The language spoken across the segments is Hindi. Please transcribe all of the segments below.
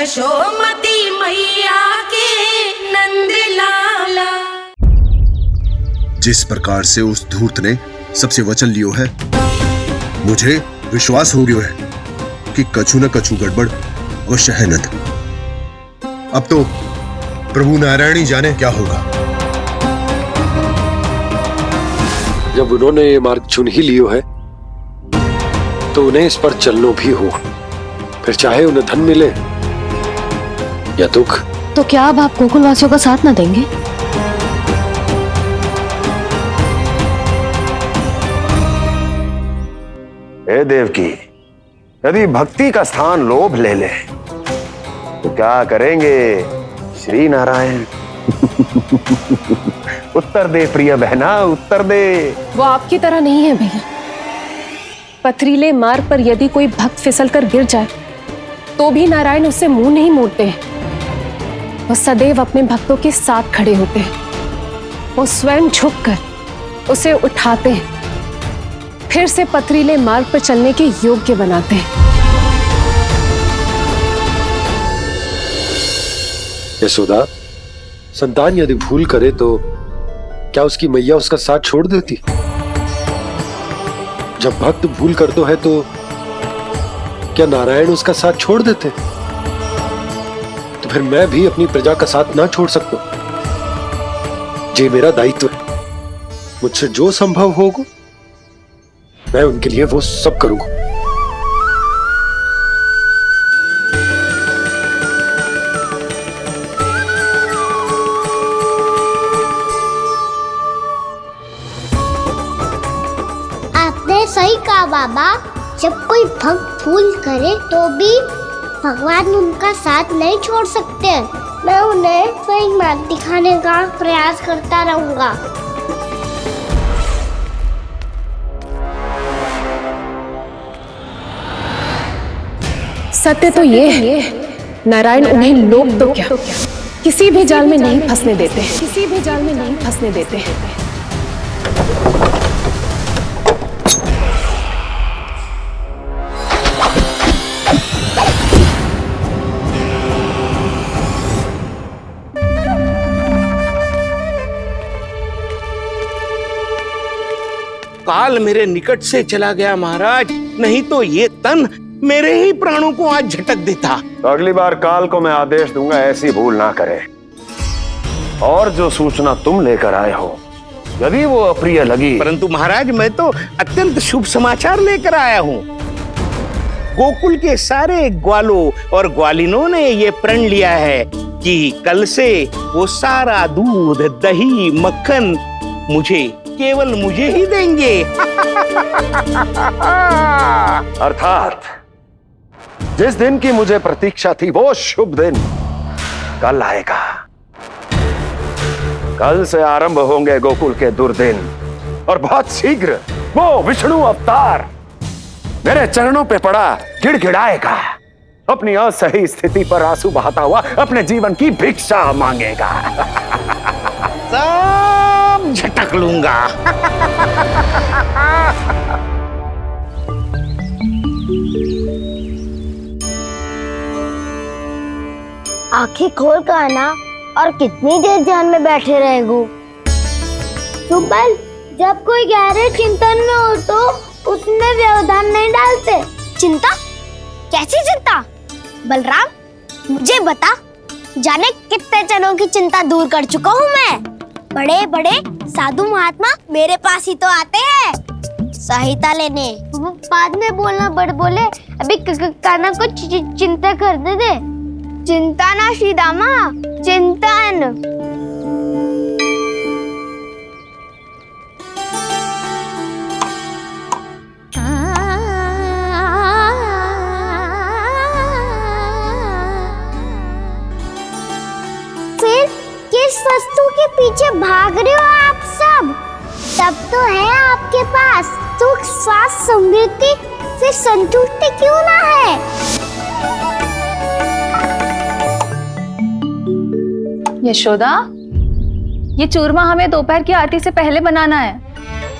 यशोमती मैया के नंद लाला। जिस प्रकार से उस धूर्त ने सबसे वचन लियो है, मुझे विश्वास हो गयो है कि कछु न कछु गड़बड़ अवश्य है नंद। अब तो प्रभु नारायण ही जाने क्या होगा। जब उन्होंने ये मार्ग चुन ही लियो है तो उन्हें इस पर चलना भी हो, फिर चाहे उन्हें धन मिले या दुख। तो क्या अब आप गोकुलवासियों का साथ न देंगे? हे देवकी, यदि भक्ति का स्थान लोभ ले ले तो क्या करेंगे श्री नारायण? उत्तर दे प्रिय बहना, उत्तर दे। वो आपकी तरह नहीं है भैया। पथरीले मार्ग पर यदि कोई भक्त फिसलकर गिर जाए तो भी नारायण उससे मुंह नहीं मोड़ते हैं। वो सदैव अपने भक्तों के साथ खड़े होते हैं। वो स्वयं झुककर उसे उठाते हैं, फिर से पथरीले मार्ग पर चलने के योग्य बनाते हैं। यशोदा, संतान यदि भूल करे तो क्या उसकी मैया उसका साथ छोड़ देती? जब भक्त भूल करता है तो क्या नारायण उसका साथ छोड़ देते? तो फिर मैं भी अपनी प्रजा का साथ ना छोड़ सकता। ये मेरा दायित्व है। मुझसे जो संभव होगा मैं उनके लिए वो सब करूंगा। आपने सही कहा बाबा। जब कोई भक्त भूल करे तो भी भगवान उनका साथ नहीं छोड़ सकते। मैं उन्हें सही मार्ग दिखाने का प्रयास करता रहूंगा। सत्य तो ये है, नारायण उन्हें लोग तो क्या किसी भी जाल में नहीं फंसने देते हैं। किसी भी जाल में नहीं फंसने देते हैं। काल मेरे निकट से चला गया महाराज, नहीं तो ये तन मेरे ही प्राणों को आज झटक देता। तो अगली बार काल को मैं आदेश दूंगा ऐसी भूल ना करे। और जो सूचना तुम लेकर आए हो यदि वो अप्रिय लगी। परंतु महाराज, मैं तो अत्यंत शुभ समाचार लेकर आया हूँ। गोकुल के सारे ग्वालों और ग्वालिनों ने ये प्रण लिया है कि कल से वो सारा दूध, दही, मक्खन केवल मुझे ही देंगे। अर्थात जिस दिन की मुझे प्रतीक्षा थी वो शुभ दिन कल आएगा। कल से आरंभ होंगे गोकुल के दुर्दिन और बहुत शीघ्र वो विष्णु अवतार मेरे चरणों पे पड़ा गिड़गिड़ाएगा। अपनी असही स्थिति पर आंसू बहाता हुआ अपने जीवन की भिक्षा मांगेगा। सब झटक लूंगा। आंखें खोल कर आना। और कितनी देर ध्यान में बैठे रहेगो? सुबल, जब कोई गहरे चिंतन में हो तो उसमें व्यवधान नहीं डालते। चिंता? कैसी चिंता? बलराम, मुझे बता, जाने कितने जनों की चिंता दूर कर चुका हूँ मैं। बड़े बड़े साधु महात्मा मेरे पास ही तो आते हैं सहायता लेने। बाद में बोलना बड़ बोले, अभी काना को चिंता करने दे। चिंता ना श्रीदामा, चिंतन। फिर किस वस्तु के पीछे भाग रहे हो आप सब? सब तो है आपके पास। सुख, स्वास्थ्य, समृद्धि से संतुष्टि क्यों ना है? यशोदा, ये चूरमा हमें दोपहर की आरती से पहले बनाना है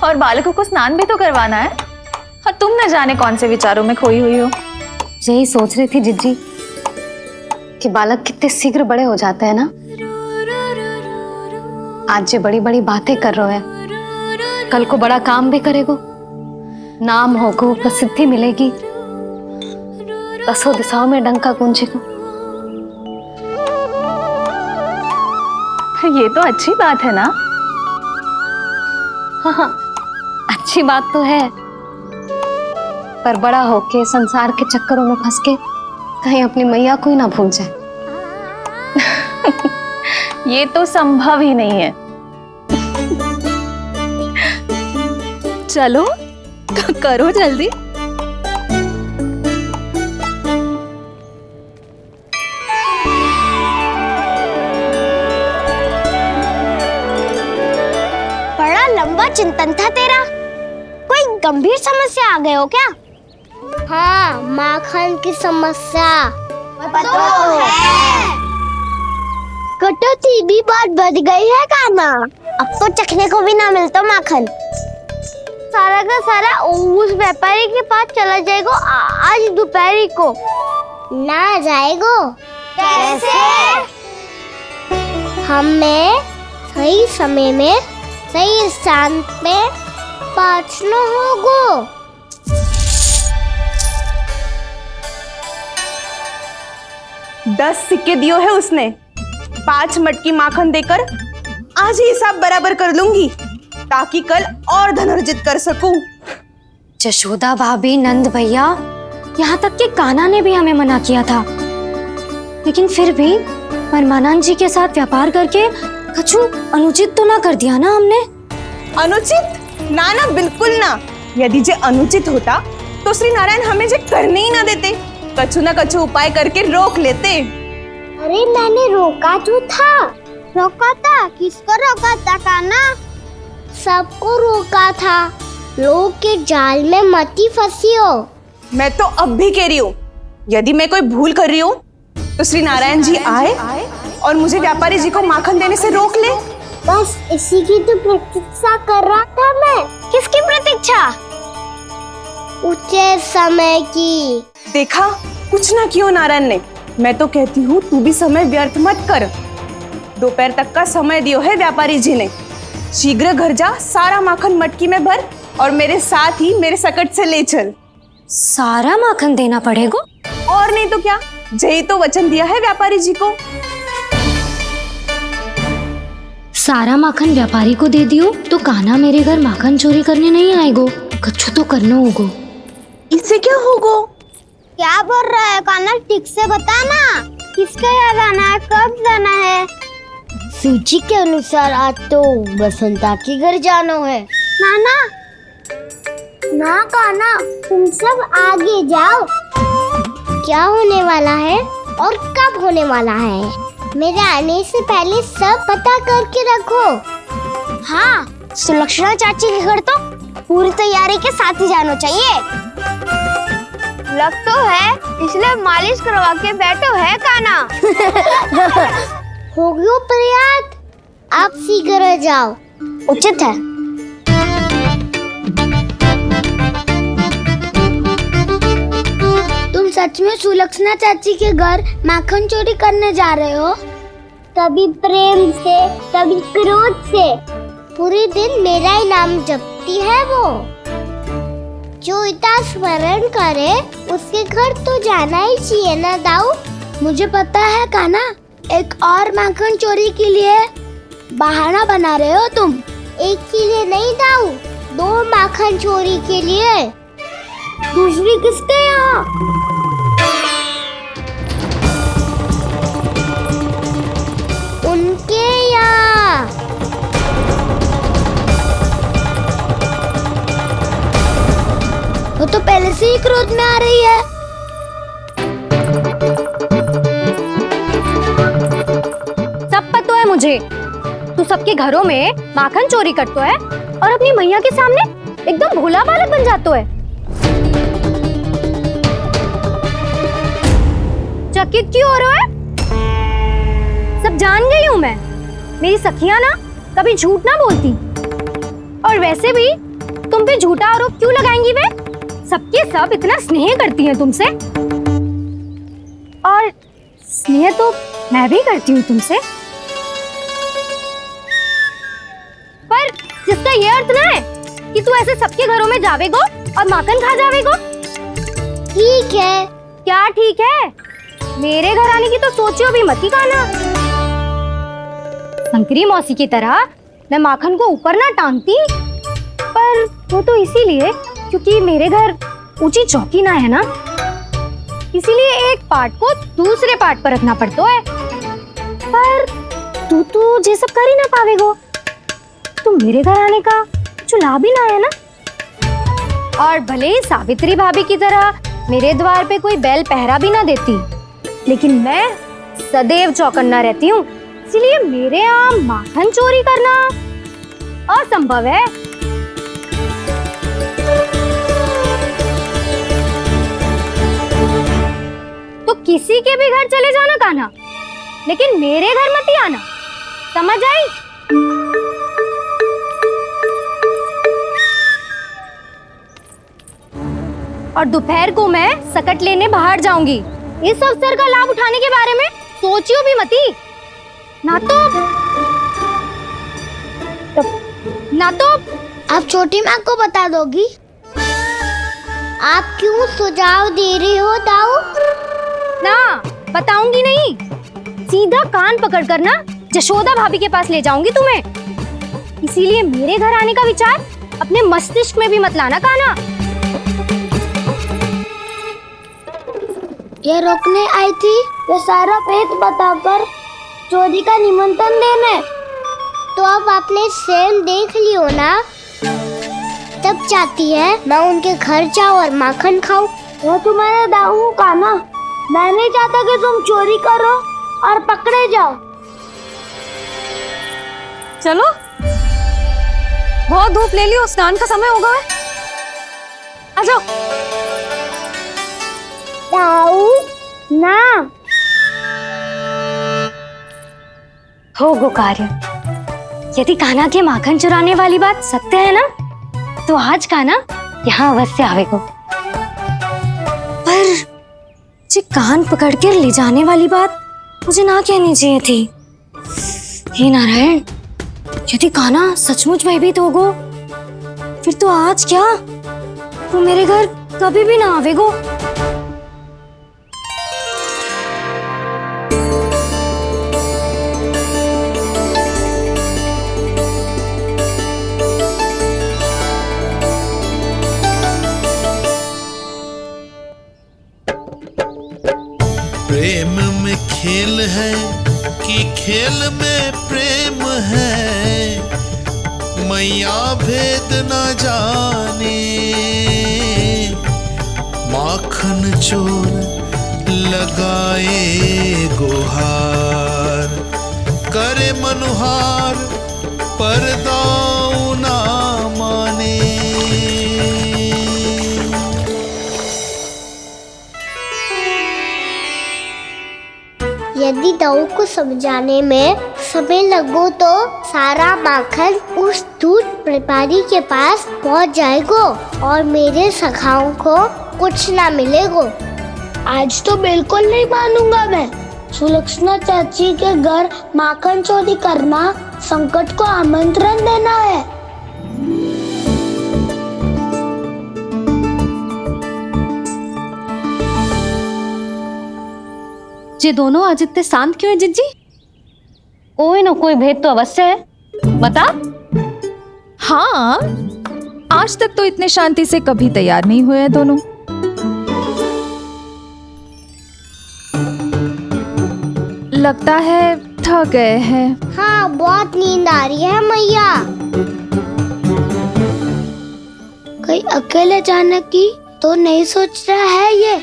और बालकों को स्नान भी तो करवाना है। और तुम न जाने कौन से विचारों में खोई हुई हो। यही सोच रही थी जिज्जी कि बालक कितने शीघ्र बड़े हो जाते हैं ना। आज जो बड़ी बड़ी बातें कर रहे हैं, कल को बड़ा काम भी करेगो, नाम होगो, प्रसिद्धि मिलेगी, दसों दिशाओं में डंका गूंजेगो। ये तो अच्छी बात है ना। हाँ, अच्छी बात तो है, पर बड़ा होके संसार के चक्करों में फंस के कहीं अपनी मैया को ही ना भूल जाए। ये तो संभव ही नहीं है। चलो करो जल्दी। बड़ा लंबा चिंतन था तेरा। कोई गंभीर समस्या आ गए हो क्या? हाँ, माखन की समस्या तो है। कटौती भी बहुत बढ़ गई है काना। अब तो चखने को भी ना मिलता माखन। सारा का सारा उस व्यापारी के पास चला जाएगा आज दोपहर को। ना जाएगो? कैसे? हमें सही समय में सही स्थान पे पहुंचना होगा। 10 सिक्के दियो है उसने। 5 मटकी माखन देकर आज ही हिसाब बराबर कर लूंगी, ताकि कल और धन अर्जित कर सकूं। यशोदा भाभी, नंद भैया, यहाँ तक कि कान्हा ने भी हमें मना किया था, लेकिन फिर भी परमानंद जी के साथ व्यापार करके कछु अनुचित तो ना कर दिया ना हमने? अनुचित? ना ना, बिल्कुल ना। यदि जे अनुचित होता तो श्री नारायण हमें जे करने ही ना देते, कछु ना कछु उपाय करके रोक लेते। अरे मैंने रोका तो था। रोका था? किसको रोका था कान्हा? सबको रोका था। लोग के जाल में मती फंसी हो। मैं तो अब भी कह रही हूँ, यदि मैं कोई भूल कर रही हूँ तो श्री नारायण जी आए और मुझे व्यापारी जी को माखन देने से रोक ले। बस इसी की तो प्रतीक्षा कर रहा था मैं। किसकी प्रतीक्षा? उचित समय की। देखा, कुछ ना किया नारायण ने। मैं तो कहती हूँ तू भी समय व्यर्थ मत कर। दोपहर तक का समय दियो है व्यापारी जी ने। शीघ्र घर जा, सारा माखन मटकी में भर और मेरे साथ ही मेरे सकट से ले चल। सारा माखन देना पड़ेगा? और नहीं तो क्या, जय तो वचन दिया है व्यापारी जी को। सारा माखन व्यापारी को दे दियो तो कान्हा मेरे घर माखन चोरी करने नहीं आएगो। कछु तो करना होगा। इससे क्या होगा? क्या बोल रहा है कान्हा? ठीक से बता ना। किसका यहाँ जाना है, कब जाना है? सूची के अनुसार आज तो बसंता के घर जाना है। नाना, ना कान्हा, तुम सब आगे जाओ। क्या होने वाला है और कब होने वाला है, मेरे आने से पहले सब पता करके रखो। हाँ, सुलक्षणा चाची के घर तो पूरी तैयारी के साथ ही जाना चाहिए। लग तो है, इसलिए मालिश करवा के बैठो है कान्हा। हो गयो प्रयास, आप शीघ्र जाओ, उचित है। तुम सच में सुलक्षणा चाची के घर माखन चोरी करने जा रहे हो? कभी प्रेम से, कभी क्रोध से, पूरे दिन मेरा ही नाम जपती है वो। जो इतना स्मरण करे उसके घर तो जाना ही चाहिए ना दाऊ। मुझे पता है कान्हा, एक और माखन चोरी के लिए बहाना बना रहे हो तुम। एक के लिए नहीं दाऊ, 2 माखन चोरी के लिए। दूसरी किसके यहाँ? उनके यहाँ। वो तो पहले से ही क्रोध में आ रही है। सब पता है मुझे, तू सबके घरों में माखन चोरी करतो है और अपनी मैया के सामने एकदम भोला बालक बन जातो है। चकित क्यों हो रहा है? सब जान गई हूं मैं। मेरी सखियां ना कभी झूठ ना बोलती, और वैसे भी तुम पे झूठा आरोप क्यों लगाएंगी वे? सबके सब इतना स्नेह करती हैं तुमसे, और स्नेह तो मैं भी करती हूँ तुमसे, पर जिसका ये अर्थ ना है कि तू ऐसे सबके घरों में जावेगो और माखन खा जावेगो। ठीक है। क्या ठीक है? मेरे घर आने की तो सोचियो भी मत ही खाना। शंकरी मौसी की तरह मैं माखन को ऊपर ना टांगती, पर वो तो इसीलिए क्योंकि मेरे घर ऊंची चौकी ना है ना, इसीलिए एक पार्ट को दूसरे पार्ट पर रखना पड़ता है। पर तू तो ये सब कर ही ना पावेगो, तो मेरे घर आने का कुछ लाभ ही ना है ना। और भले ही सावित्री भाभी की तरह मेरे द्वार पे कोई बैल पहरा भी ना देती, लेकिन मैं सदैव चौकन्ना रहती हूँ, इसलिए मेरे यहाँ माखन चोरी करना असंभव है। तो किसी के भी घर चले जाना कान्हा, लेकिन मेरे घर मत ही आना, समझ आई? और दोपहर को मैं सकट लेने बाहर जाऊंगी। इस अवसर का लाभ उठाने के बारे में सोचियो भी मती, ना तो आप छोटी माँ को बता दोगी? आप क्यों सुझाव दे रही हो दाऊ? ना बताऊंगी नहीं, सीधा कान पकड़ कर ना जशोदा भाभी के पास ले जाऊंगी तुम्हें। इसीलिए मेरे घर आने का विचार अपने मस्तिष्क में भी मत लाना कान्हा। ये रोकने आई थी ये सारा पेट बताकर चोरी का निमंत्रण देने। तो अब आपने सेम देख लियो ना, तब चाहती है मैं उनके घर जाऊँ और माखन खाऊं। वो तुम्हारा दाऊ का ना, मैं नहीं चाहता कि तुम चोरी करो और पकड़े जाओ। चलो, बहुत धूप ले लियो, स्नान का समय होगा। आ जाओ। दाऊ ना हो गो कार्य। यदि कान्हा के माखन चुराने वाली बात सत्य है ना, तो आज कान्हा यहाँ अवश्य आवेगो। पर जे कान पकड़ कर ले जाने वाली बात मुझे ना कहनी चाहिए थी। हे नारायण, यदि कान्हा सचमुच भयभीत होगो, फिर तो आज क्या, वो मेरे घर कभी भी ना आवेगो। प्रेम में खेल है कि खेल में प्रेम है, मैया भेद न जाने। माखन चोर लगाए गुहार, करे मनुहार पर दाऊ ना माने। यदि दाऊ को समझाने में समय लगो तो सारा माखन उस दूध व्यापारी के पास पहुंच जाएगो और मेरे सखाओं को कुछ ना मिलेगो। आज तो बिल्कुल नहीं मानूंगा मैं। सुलक्षणा चाची के घर माखन चोरी करना संकट को आमंत्रण देना है। ये दोनों आज इतने शांत क्यों है जिज्जी? कोई ना कोई भेद तो अवश्य है, बता। हाँ, आज तक तो इतने शांति से कभी तैयार नहीं हुए दोनों। लगता है थक गए हैं। हाँ, बहुत नींद आ रही है मैया। कहीं अकेले जाने की तो नहीं सोच रहा है ये?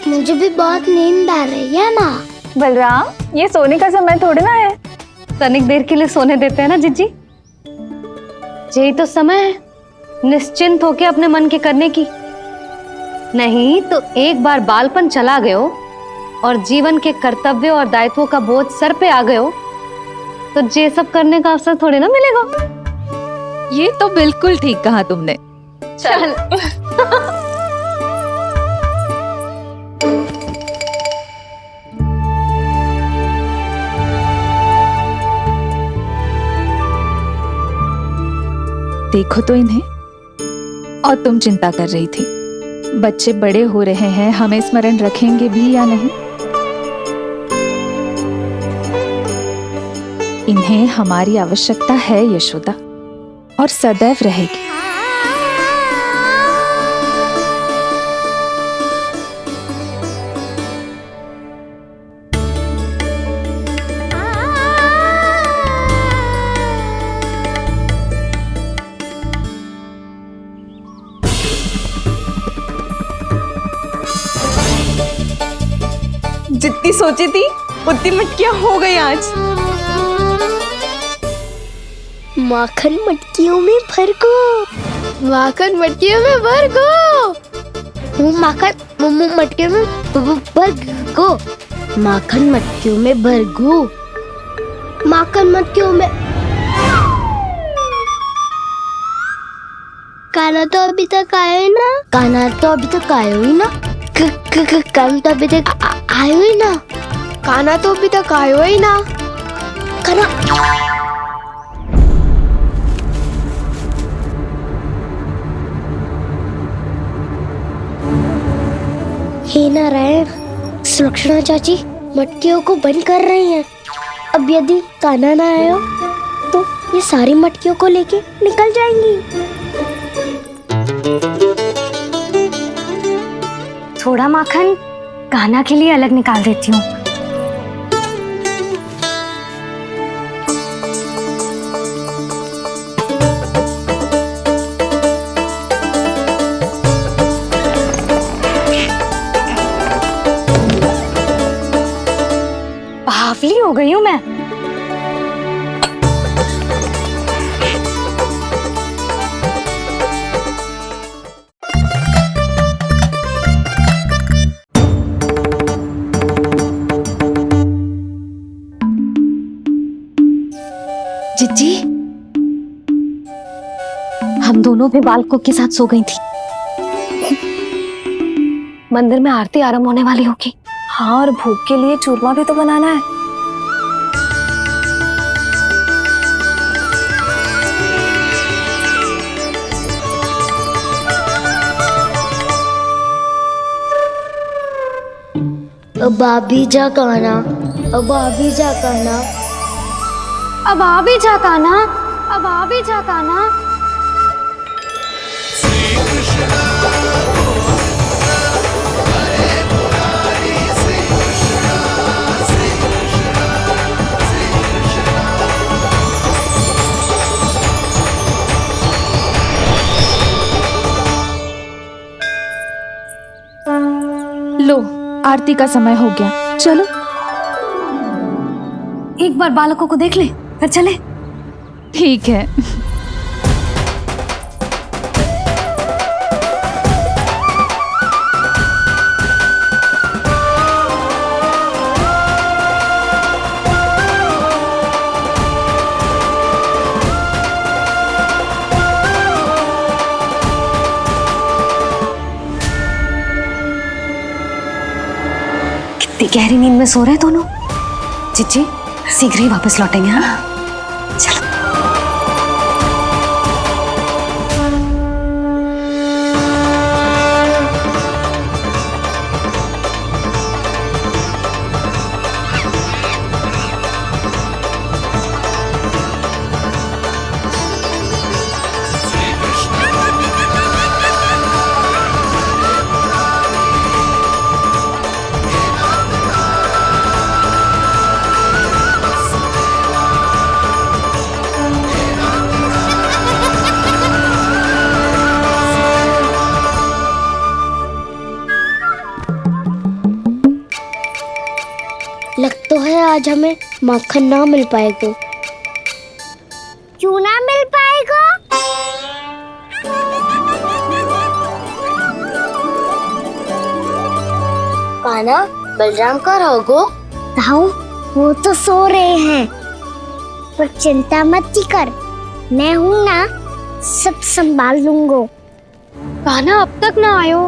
मुझे भी बहुत नींद आ रही है माँ। बलराम, ये सोने का समय थोड़ी ना है। तनिक देर के लिए सोने देते हैं ना जिज्जी। यही तो समय है निश्चिंत होके अपने मन के करने की। नहीं तो एक बार बालपन चला गयो और जीवन के कर्तव्यों और दायित्वों का बोझ सर पे आ गयो, तो ये सब करने का अवसर थोड़े ना मिलेगा। ये तो बिल्कुल ठीक कहा तुमने। चल देखो तो इन्हें। और तुम चिंता कर रही थी बच्चे बड़े हो रहे हैं, हमें स्मरण रखेंगे भी या नहीं। इन्हें हमारी आवश्यकता है यशोदा, और सदैव रहेगी। जितनी सोची थी उतनी मटकियां हो गई आज। माखन मटकियों में भर को, माखन मटकियों में भर को, माखन मटकियों में भर को, माखन मटकियों में भर को, माखन मटकियों में। काना तो अभी तक आया ही ना, काना तो अभी तक आया ही ना, काना तो अभी तक आयो ही ना, काना तो अभी तक आयो ही ना, काना। हे नारायण, सुलक्षणा चाची मटकियों को बंद कर रही हैं। अब यदि काना ना आया तो ये सारी मटकियों को लेके निकल जाएंगी। थोड़ा माखन कान्हा के लिए अलग निकाल देती हूँ। बावली हो गई हूँ मैं। जिज्जी, हम दोनों भी बालकों के साथ सो गई थी। मंदिर में आरती आरंभ होने वाली होगी। हाँ, और भूख के लिए चूरमा भी तो बनाना है। अब आ भी जा काना, अब आ भी जा काना, अब आ भी जा कान्हा, अब आ भी जा कान्हा। लो, आरती का समय हो गया, चलो। एक बार बालकों को देख ले, फिर चले। ठीक है। कितनी गहरी नींद में सो रहे हैं दोनों। जिज्जी शीघ्र ही वापस लौटेंगे। हाँ चलो। लग तो है आज हमें माखन ना मिल पाएगा। क्यों ना मिल पाएगा? कान्हा, बलराम का रहोगो? ताऊ, वो तो सो रहे हैं, पर चिंता मत कर, मैं हूँ ना, सब संभाल लूंगा। कान्हा अब तक ना आयो,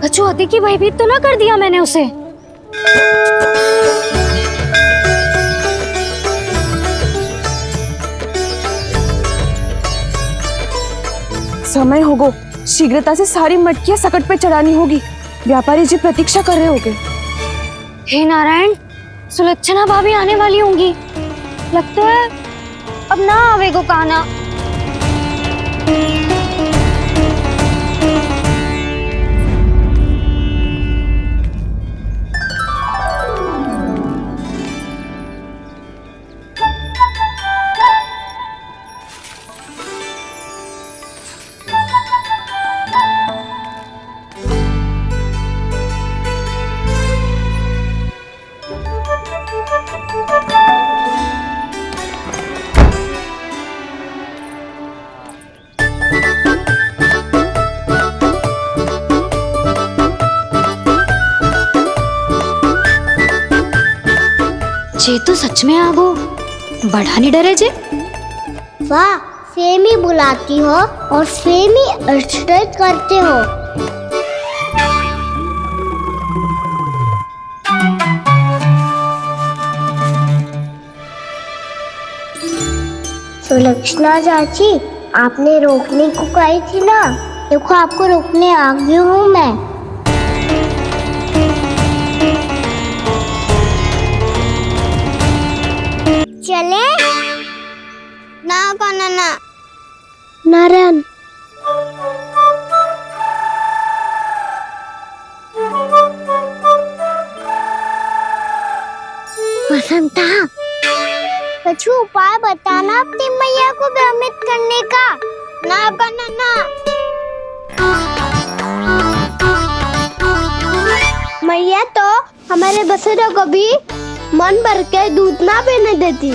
कछु अति की भयभीत तो ना कर दिया मैंने उसे? समय होगो, शीघ्रता से सारी मटकियां सकट पे चढ़ानी होगी। व्यापारी जी प्रतीक्षा कर रहे होंगे। हे नारायण, सुलक्षणा भाभी आने वाली होंगी। लगता है अब ना आवेगो कान्हा। जे तो सच में आगो, बड़ा नहीं डरे जे। वाह, सेम ही बुलाती हो और सेम ही अर्चना करते हो। सुलक्षणा चाची, आपने रोकने को कही थी ना, देखो आपको रोकने आ गई हूँ मैं। चले ना कान्हा ना। नारायण, बसंता, कछु उपाय बताना अपनी मैया को भ्रमित करने का। ना कान्हा ना। मैया तो हमारे बसेरा को भी मन भर के दूध ना पीने देती।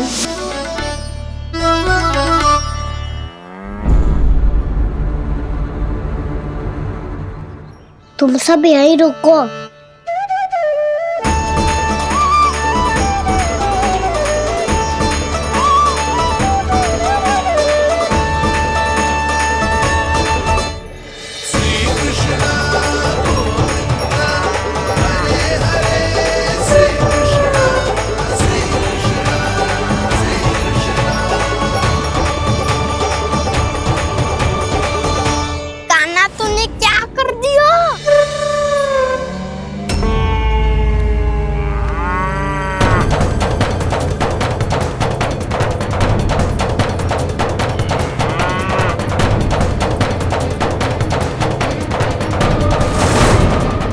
तुम सब यहीं रुको।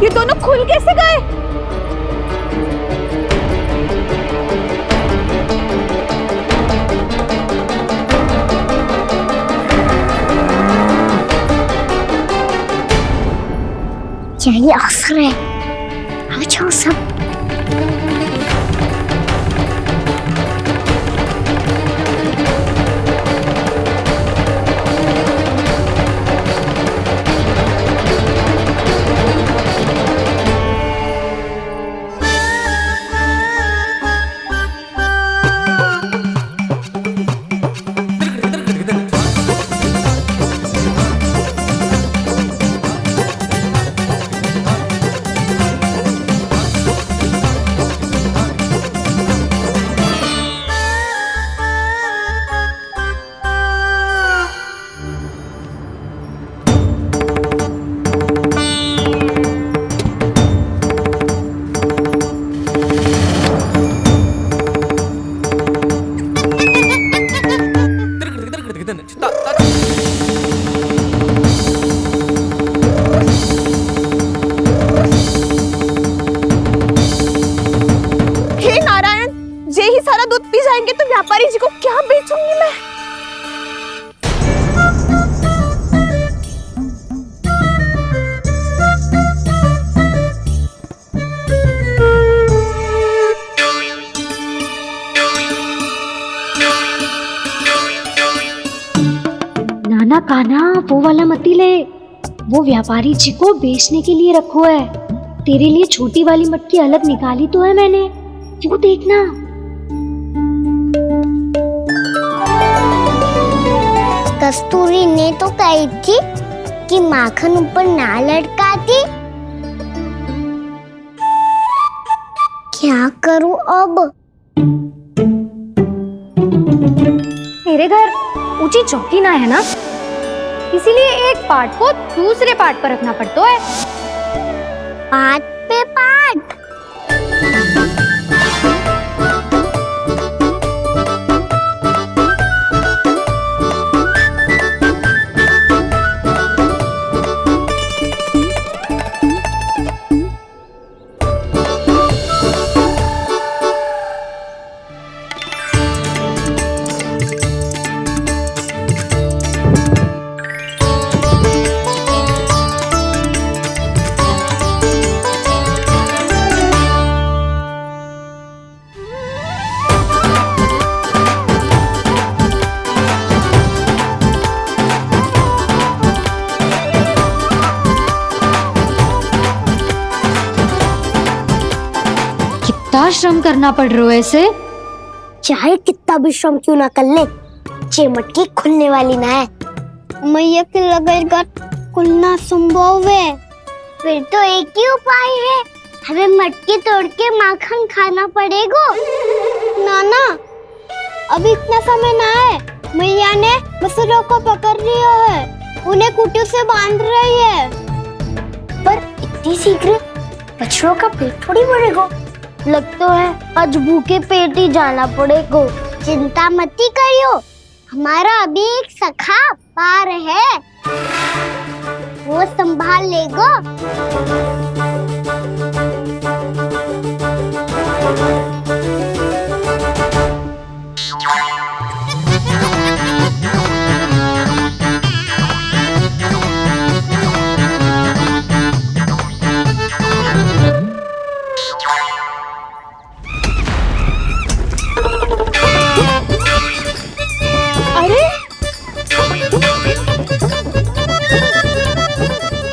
ये दोनों खुल कैसे गए? यही अवसर है, अब जाओ सब। जाएंगे तो व्यापारी जी को क्या बेचूंगी मैं। नाना कान्हा वो वाला मती ले, वो व्यापारी जी को बेचने के लिए रखो है। तेरे लिए छोटी वाली मटकी अलग निकाली तो है मैंने, वो देखना। कस्तूरी ने तो कही थी कि माखन ऊपर ना लटकाती। क्या करूं अब? मेरे घर ऊंची चौकी ना है ना, इसीलिए एक पार्ट को दूसरे पार्ट पर रखना पड़ता है। पार्ट पे पार्ट। कितना श्रम करना पड़ रहा है इसे। चाहे कितना भी श्रम क्यों ना कर ले, ये मटकी खुलने वाली ना है। मैया के लगेगा खुलना संभव है। फिर तो एक ही उपाय है, हमें मटकी तोड़ के माखन खाना पड़ेगा। नाना, अभी इतना समय ना है। मैया ने बछड़ों को पकड़ लिया है, उन्हें कुटी से बांध रही है। पर इतनी शीघ्र बछड़ों का पेट थोड़ी भरेगा। लगता है आज भूखे पेट ही जाना पड़ेगा। चिंता मत करियो, हमारा अभी एक सखा पार है, वो संभाल लेगा।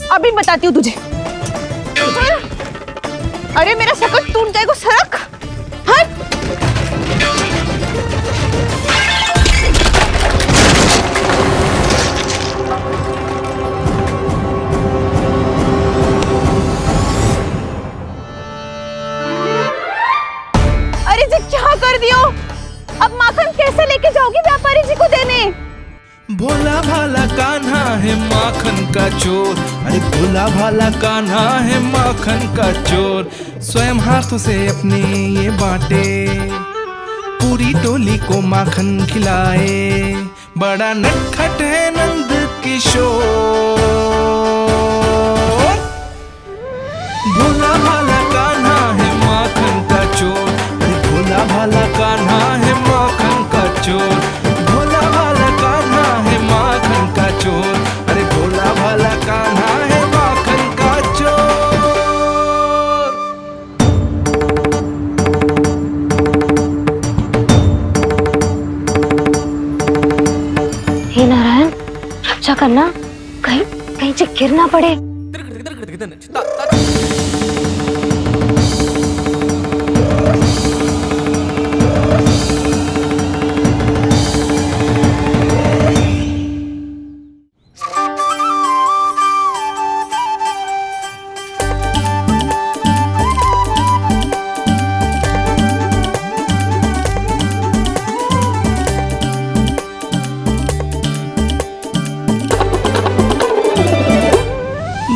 अभी बताती हूँ तुझे। अरे मेरा शकल टूट जाएगा, सरक हट। अरे जी क्या कर दियो? अब माखन कैसे लेके जाओगी व्यापारी जी को देने? भोला भाला कान्हा है माखन का चोर, अरे भोला भाला कान्हा है माखन का चोर। स्वयं हाथों से अपने ये बांटे, पूरी टोली को माखन खिलाए। बड़ा नटखट है नंद किशोर। भोला भाला कान्हा है माखन का चोर, अरे भोला भाला कान्हा है माखन का चोर। भोला भाला कान्हा है माखन का चोर, अरे भोला भाला कान्हा है माखन का चोर। हे नारायण, रक्षा करना, कहीं कहीं से गिर ना पड़े।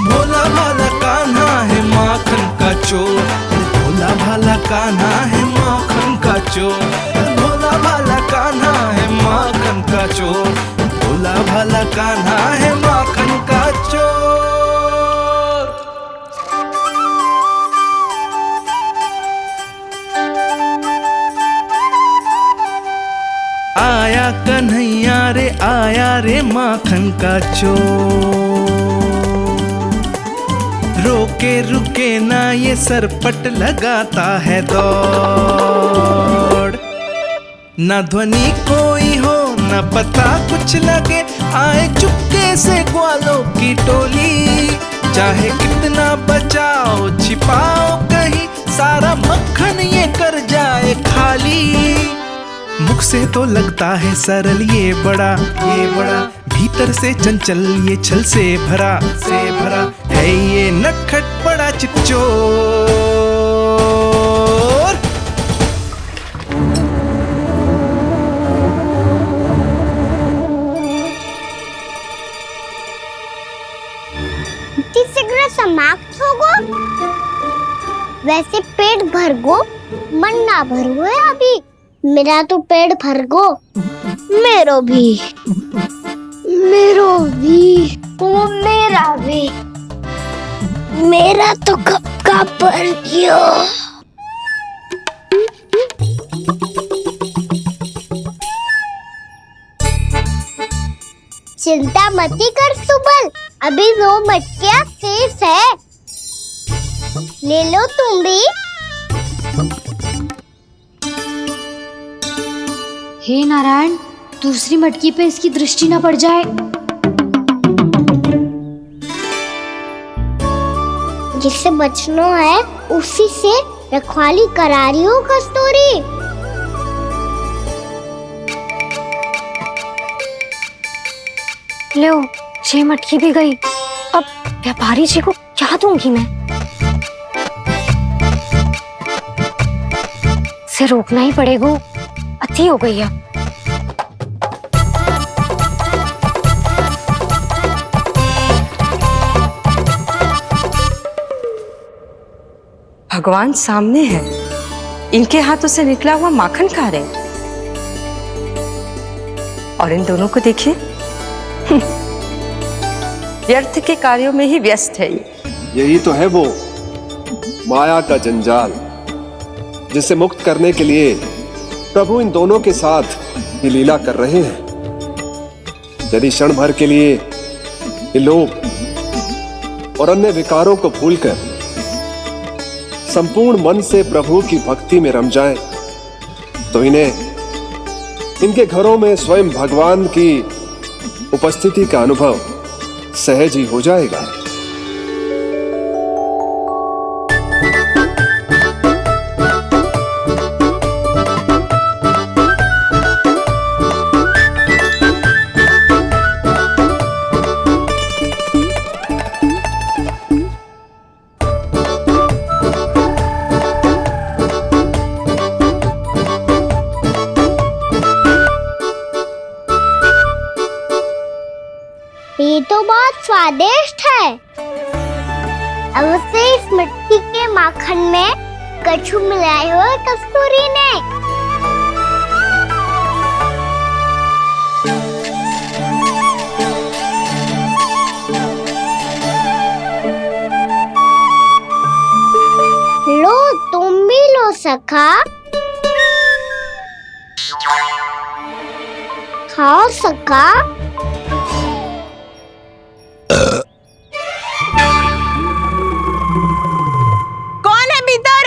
भोला भाला कान्हा है माखन का चोर, भोला भाला कान्हा है माखन का चोर। भोला भाला कान्हा है माखन का चोर। आया कन्हैया रे आया रे माखन का चोर। रोके रुके ना ये सरपट लगाता है दौड़। न ध्वनि कोई हो न पता कुछ लगे, आए चुपके से ग्वालों की टोली। चाहे कितना बचाओ छिपाओ कहीं, सारा मक्खन ये कर जाए खाली। मुख से तो लगता है सरल ये बड़ा भीतर से चंचल ये छल से भरा है ये नटखट बड़ा चिच्चोर। शीघ्र समाप्त होगो। वैसे पेट भर गो, मन ना भर गो है अभी। मेरा तो पेट भर गो। मेरो भी ओ मेरा भी। मेरा तो कब का भर गयो। चिंता मती कर सुबल, अभी 2 मटकियां शेष है। ले लो तुम भी। हे नारायण, दूसरी मटकी पे इसकी दृष्टि न पड़ जाए। जिससे बचना है उसी से रखवाली करा रही हो कस्तूरी। लो, 6 मटकी भी गई। अब व्यापारी जी को क्या दूंगी मैं? इसे रोकना ही पड़ेगा, अति हो गई है। भगवान सामने है, इनके हाथों से निकला हुआ माखन खा रहे हैं। और इन दोनों को देखिए, व्यर्थ के कार्यों में ही व्यस्त है ये। यही तो है वो माया का जंजाल, जिसे मुक्त करने के लिए प्रभु इन दोनों के साथ ये लीला कर रहे हैं। यदि क्षण भर के लिए ये लोभ और अन्य विकारों को भूलकर संपूर्ण मन से प्रभु की भक्ति में रम जाएं, तो इन्हें इनके घरों में स्वयं भगवान की उपस्थिति का अनुभव सहज ही हो जाएगा। ये तो बहुत स्वादिष्ट है। अवश्य इस मिट्टी के माखन में कछु मिलाए हुए कस्तूरी ने। लो, तुम भी लो सखा। खाओ सखा। कौन है भीतर?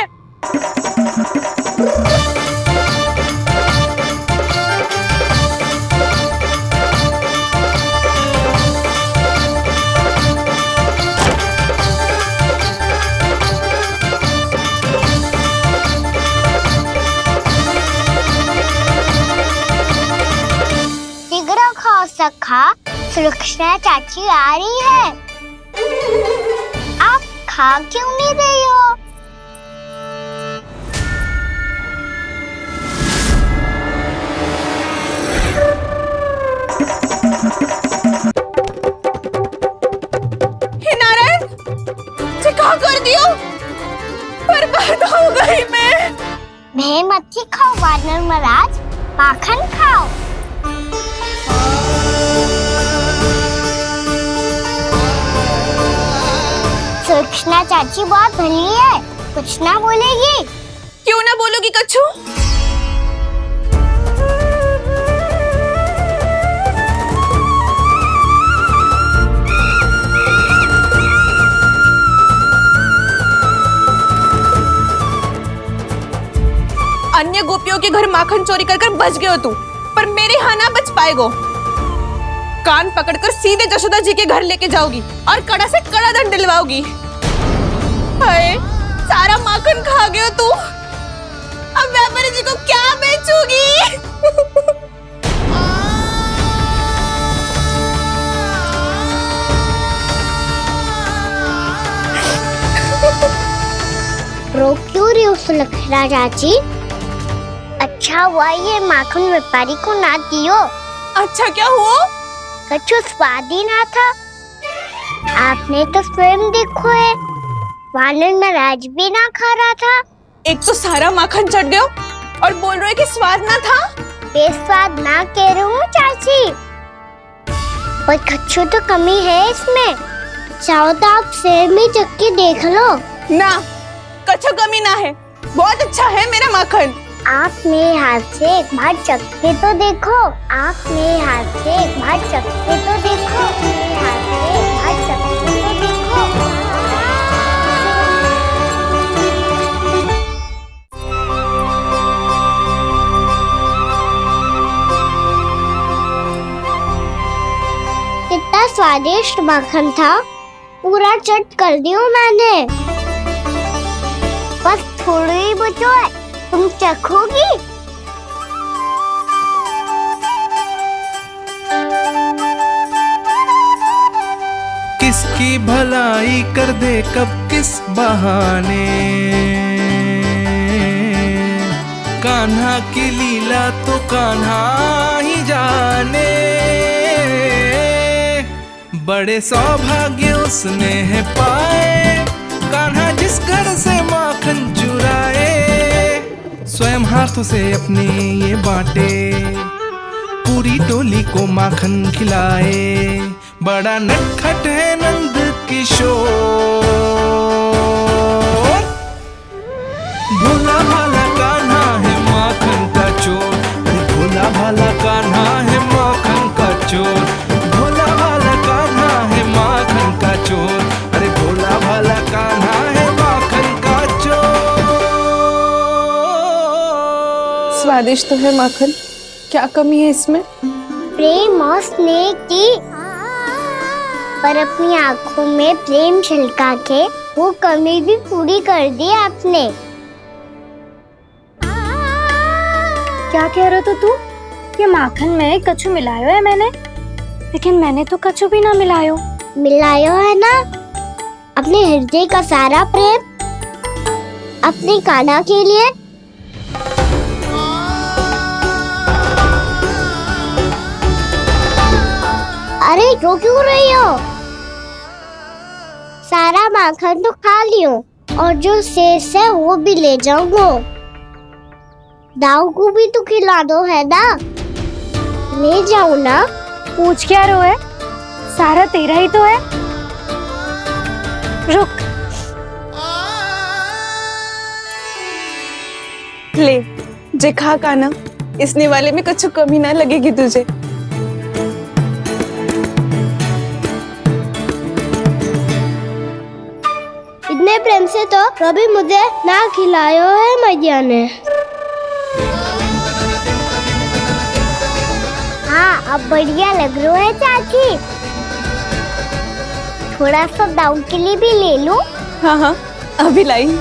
शीघ्र खाओ सखा, सुलक्षणा चाची आ रही है। आप खा क्यों नहीं रही हो? हे नारायण, क्या कर दियो? बर्बाद हो गई मैं। भय मत खाओ वानर महाराज, माखन खाओ। सुलक्षणा चाची बहुत भली है, कुछ ना बोलेगी। क्यों ना बोलोगी कच्छू? अन्य गोपियों के घर माखन चोरी कर बच गए हो तू, पर मेरे यहाँ ना बच पाएगो। कान पकड़कर सीधे जशोदा जी के घर लेके जाओगी और कड़ा से कड़ा दंड दिलवाओगी। हाय, सारा माखन खा गए हो तू। अब व्यापारी जी को क्या बेचूंगी? रो क्यों रही हो सुलक्षणा चाची? अच्छा हुआ ये माखन व्यापारी को ना दियो। अच्छा क्या हुआ? कछु स्वाद ही ना था। आपने तो स्वयं देखो है, वानर महाराज भी ना खा रहा था। एक तो सारा माखन चढ़ गया और बोल रहे कि स्वाद ना था। बेस्वाद ना कह रही हूँ चाची, पर कछु तो कमी है इसमें। चाहो तो आप शहर में चख के देख लो। ना, कछु कमी ना है, बहुत अच्छा है मेरा माखन। आप मेरे हाथ से एक बार चख के तो देखो। आप मेरे हाथ से एक बार चख के तो देखो। मेरे हाथ से एक बार चख के तो देखो। कितना स्वादिष्ट माखन था, पूरा चट कर दिया मैंने। बस थोड़ी ही बचो है, तुम चखोगी? किसकी भलाई कर दे कब किस बहाने, कान्हा की लीला तो कान्हा ही जाने। बड़े सौभाग्य उसने है पाए, कान्हा जिस घर से माखन चुराए। स्वयं हाथों से अपने ये बांटे, पूरी टोली को माखन खिलाए। बड़ा नटखट है नंद किशोर, भोला भाला कान्हा है माखन का चोर। भोला भाला कान्हा है माखन का चोर। भोला भाला कान्हा है माखन का चोर। अरे भोला भाला कान्हा है माखन का चोर। स्वादिष्ट तो है माखन, क्या कमी है इसमें? प्रेम और स्नेह की, पर अपनी आंखों में प्रेम छलका के वो कमी भी पूरी कर दी आपने। क्या कह रहे हो तू? ये माखन में कछु मिलायो है मैंने, लेकिन मैंने तो कछु भी ना मिलायो। मिलायो है ना अपने हृदय का सारा प्रेम अपनी कान्हा के लिए। अरे रो क्यों रही हो? सारा माखन तो खा लियो और जो शेष है वो भी ले जाऊंगा। दाऊ को भी तो खिला दो है ना, ले जाऊं ना। पूछ क्या रहो है, सारा तेरा ही तो है। रुक, ले जे खा कान्हा, इसने वाले में कछु कमी ना लगेगी तुझे। इतने प्रेम से तो कभी मुझे ना खिलायो है मैया ने। हाँ अब बढ़िया लग रहा है चाची। थोड़ा सा दाऊ के लिए भी ले लो। हाँ हाँ अभी लाई।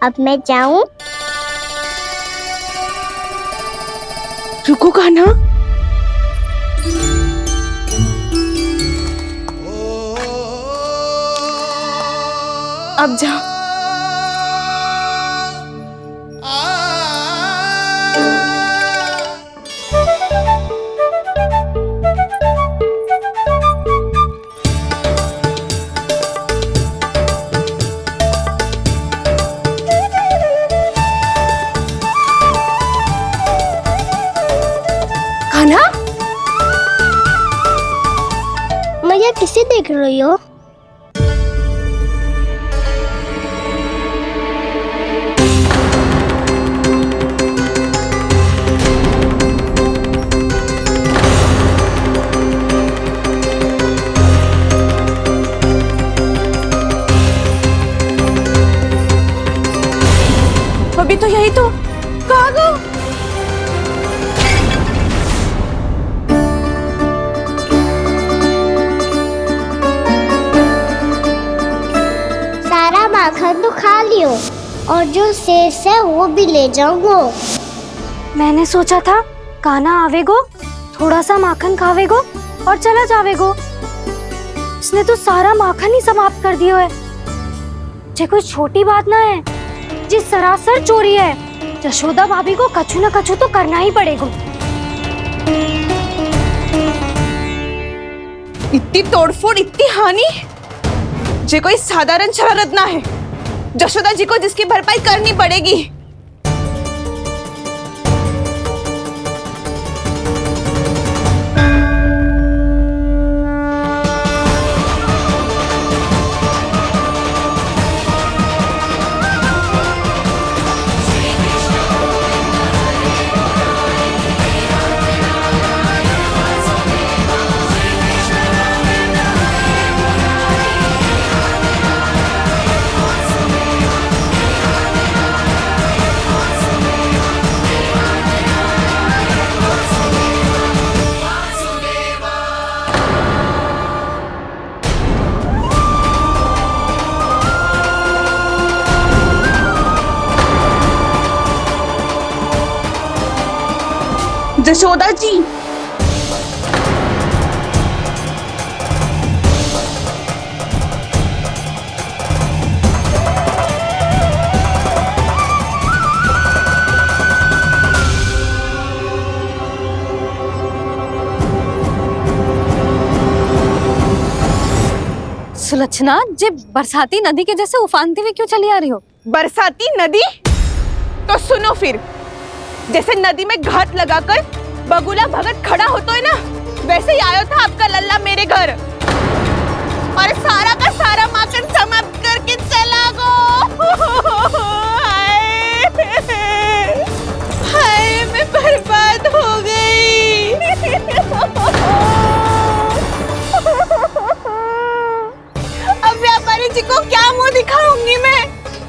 अब मैं जाऊं? रुको कान्हा, अब जा। कान्हा, मैया किसे देख रही हो? अभी तो यही तो कहाँ गो? सारा माखन तो खा लियो और जो शेष है वो भी ले जाऊंगो। मैंने सोचा था कान्हा आवेगो, थोड़ा सा माखन खावेगो और चला जावेगो। इसने तो सारा माखन ही समाप्त कर दियो है। ये कोई छोटी बात ना है, जी सरासर चोरी है। यशोदा भाभी को कछु न कछु तो करना ही पड़ेगा। इतनी तोड़फोड़, इतनी हानि, ये कोई साधारण शरारत ना है। यशोदा जी को जिसकी भरपाई करनी पड़ेगी। यशोदा जी, सुलक्षणा, जे बरसाती नदी के जैसे उफानते हुए क्यों चली आ रही हो? बरसाती नदी? तो सुनो फिर, जैसे नदी में घाट लगाकर बगुला भगत खड़ा होता है ना, वैसे ही आया था आपका लल्ला मेरे घर और सारा का सारा माखन समाप्त करके चला गो। हाय, मैं बर्बाद हो गई। अब व्यापारी जी को क्या मुंह दिखाऊंगी मैं?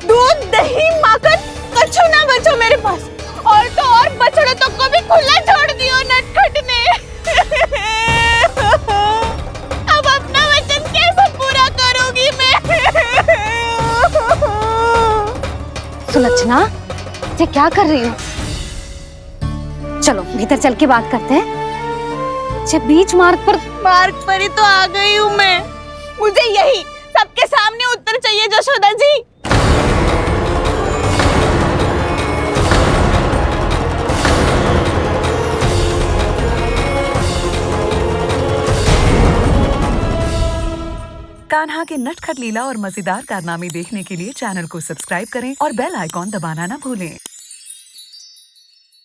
दूध, दही, माखन कछु ना बचो मेरे पास। और तो और बछड़े तो को भी खुला छोड़ दियो नटखट ने। अब अपना वचन कैसे पूरा करूंगी मैं? सुलक्षणा, ये क्या कर रही हो? चलो भीतर चल के बात करते हैं। ये बीच मार्ग पर ही तो आ गई हूँ मैं। मुझे यही सबके सामने उत्तर चाहिए यशोदा जी। कान्हा के नटखट लीला और मजेदार कारनामे देखने के लिए चैनल को सब्सक्राइब करें और बेल आइकॉन दबाना ना भूलें।